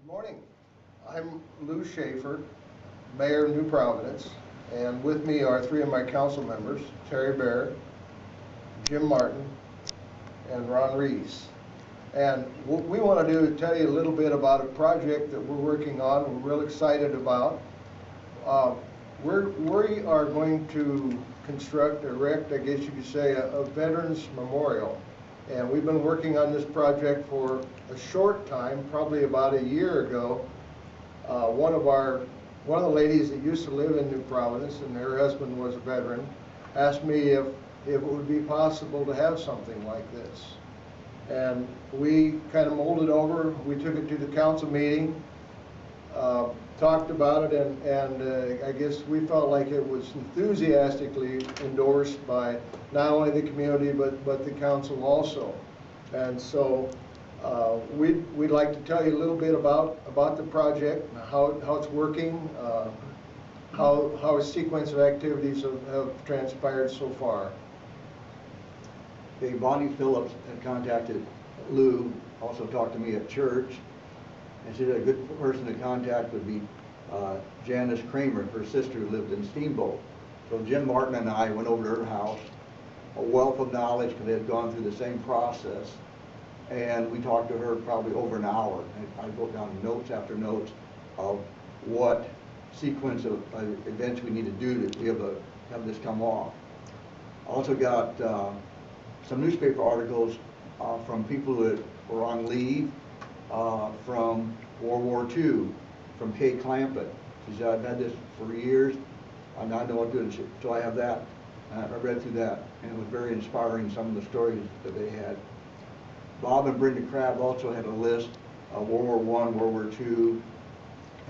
Morning. I'm Lou Schaefer, Mayor of New Providence, and with me are three of my council members, Terry Beare, Jim Martin, and Ron Reese. And what we want to do is tell you a little bit about a project that we're working on, we're real excited about. We are going to erect, I guess you could say, a Veterans Memorial. And we've been working on this project for a short time, probably about a year ago. One of the ladies that used to live in New Providence, and her husband was a veteran, asked me if it would be possible to have something like this. And we kind of molded over. We took it to the council meeting, talked about it, and I guess we felt like it was enthusiastically endorsed by not only the community but the council also. And so we'd like to tell you a little bit about the project, how it's working, how a sequence of activities have transpired so far. Okay, Bonnie Phillips had contacted Lou, also talked to me at church, and she said a good person to contact would be Janice Kramer, her sister who lived in Steamboat. So Jim Martin and I went over to her house, a wealth of knowledge because they had gone through the same process, and we talked to her probably over an hour. And I wrote down notes after notes of what sequence of events we need to do to be able to have this come off. I also got some newspaper articles from people that were on leave from World War II, from Kay Clampett. She said, I've had this for years, and I know what to do. So I have that. I read through that, and it was very inspiring, some of the stories that they had. Bob and Brenda Crabb also had a list of World War I, World War II,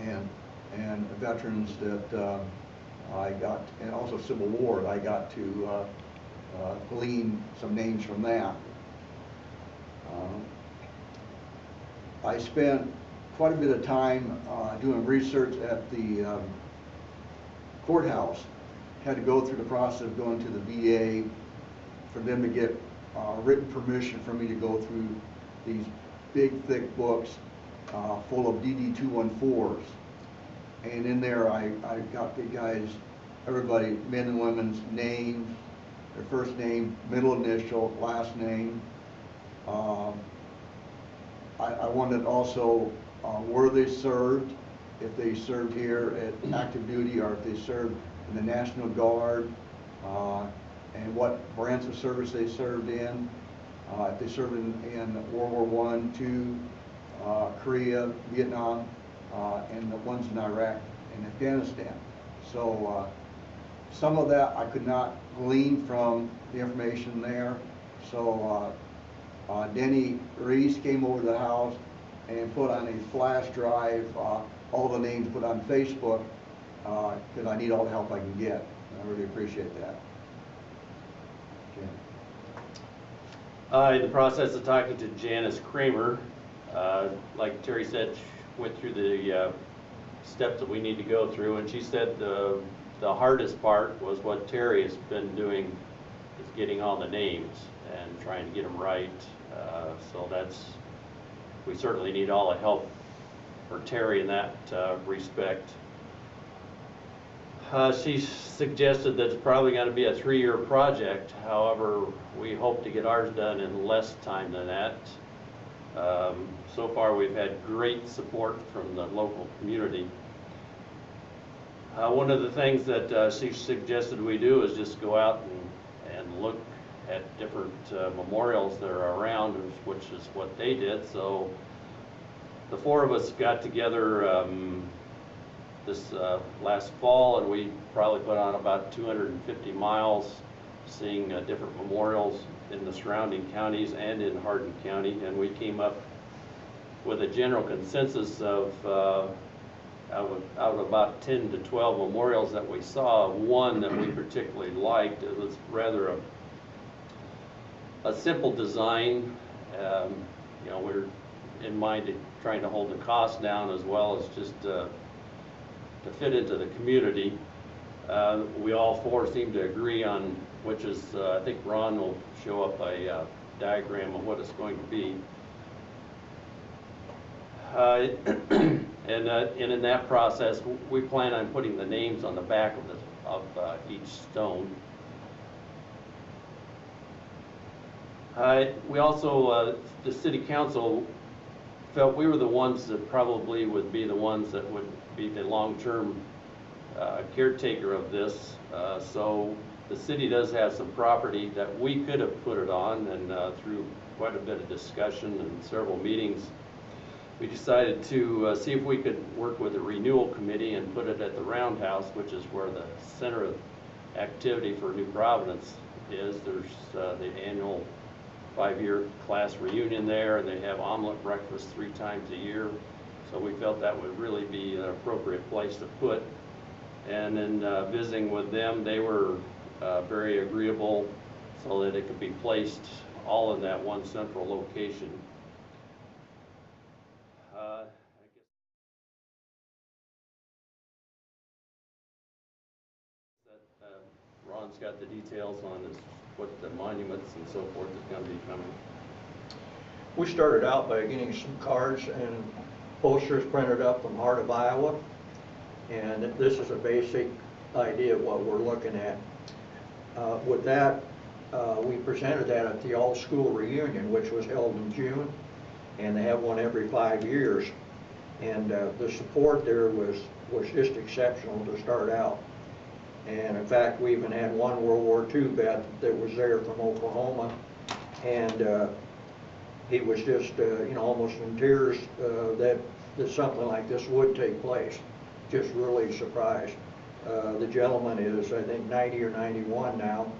and veterans that I got, and also Civil War, I got to glean some names from that. I spent quite a bit of time doing research at the courthouse. Had to go through the process of going to the VA for them to get written permission for me to go through these big, thick books full of DD-214s. And in there I got the guys, everybody, men and women's names, their first name, middle initial, last name. I wanted also where they served, if they served here at active duty or if they served in the National Guard, and what branch of service they served in, if they served in World War I, II, Korea, Vietnam, and the ones in Iraq and Afghanistan. So some of that I could not glean from the information there. So Denny Reese came over to the house and put on a flash drive all the names put on Facebook because I need all the help I can get. I really appreciate that. In the process of talking to Janice Kramer, like Terry said, she went through the steps that we need to go through, and she said the hardest part was what Terry has been doing, is getting all the names and trying to get them right. So we certainly need all the help for Terry in that respect. She suggested that it's probably going to be a 3-year project. However, we hope to get ours done in less time than that. So far we've had great support from the local community. One of the things that she suggested we do is just go out and look at different memorials that are around, which is what they did. So the 4 of us got together this last fall, and we probably put on about 250 miles seeing different memorials in the surrounding counties and in Hardin County, and we came up with a general consensus of out of about 10 to 12 memorials that we saw, one that we particularly liked. It was rather a simple design. You know, we're in mind trying to hold the cost down as well as just to fit into the community. We all 4 seem to agree on which is, I think Ron will show up a diagram of what it's going to be. And in that process, we plan on putting the names on the back of each stone. We also, the city council felt we were the ones that probably would be the ones that would be the long-term caretaker of this. So the city does have some property that we could have put it on, and through quite a bit of discussion and several meetings, we decided to see if we could work with the renewal committee and put it at the Roundhouse, which is where the center of activity for New Providence is. There's the annual 5-year class reunion there, and they have omelet breakfast 3 times a year. So we felt that would really be an appropriate place to put. And in visiting with them, they were very agreeable so that it could be placed all in that one central location. I guess that Ron's got the details on what the monuments and so forth is going to be coming. We started out by getting some cards and posters printed up from Heart of Iowa, and this is a basic idea of what we're looking at. With that, we presented that at the all-school reunion, which was held in June, and they have one every 5 years. And the support there was just exceptional to start out. And in fact, we even had one World War II vet that was there from Oklahoma, and he was just, almost in tears that something like this would take place. Just really surprised. The gentleman is, I think, 90 or 91 now,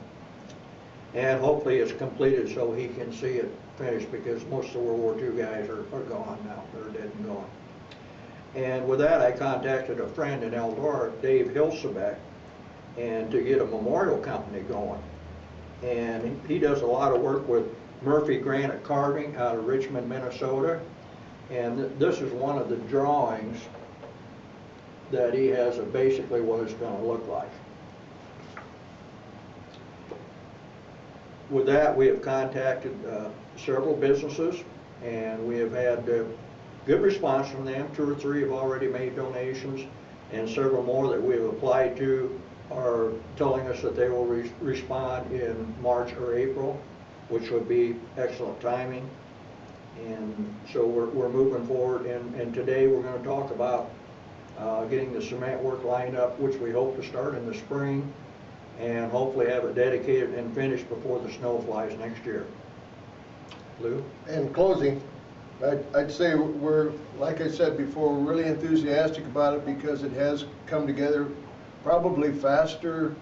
and hopefully it's completed so he can see it finished, because most of the World War II guys are gone now. They're dead and gone. And with that, I contacted a friend in Eldora, Dave Hilsebeck, and to get a memorial company going. And he does a lot of work with Murphy Granite Carving out of Richmond, Minnesota. And this is one of the drawings that he has of basically what it's going to look like. With that, we have contacted several businesses, and we have had good response from them. 2 or 3 have already made donations, and several more that we have applied to are telling us that they will respond in March or April, which would be excellent timing. And so we're moving forward, and today we're going to talk about getting the cement work lined up, which we hope to start in the spring, and hopefully have it dedicated and finished before the snow flies next year. Lou? In closing, I'd say we're, like I said before, we're really enthusiastic about it because it has come together probably faster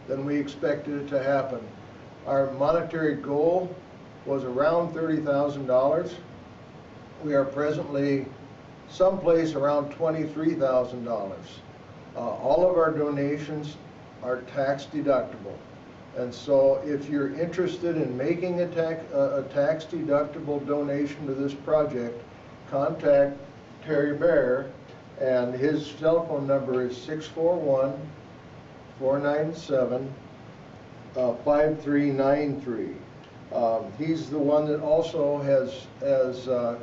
than we expected it to happen. Our monetary goal was around $30,000. We are presently someplace around $23,000. All of our donations are tax deductible. And so if you're interested in making a tax deductible donation to this project, contact Terry Beare, and his cell phone number is 641-497-5393. He's the one that also has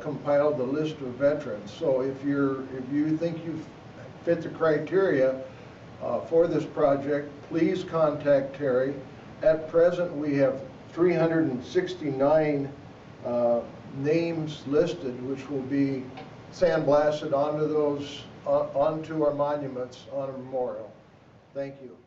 compiled the list of veterans. So if you think you fit the criteria for this project, please contact Terry. At present, we have 369 names listed, which will be sandblasted onto our monuments on a memorial. Thank you.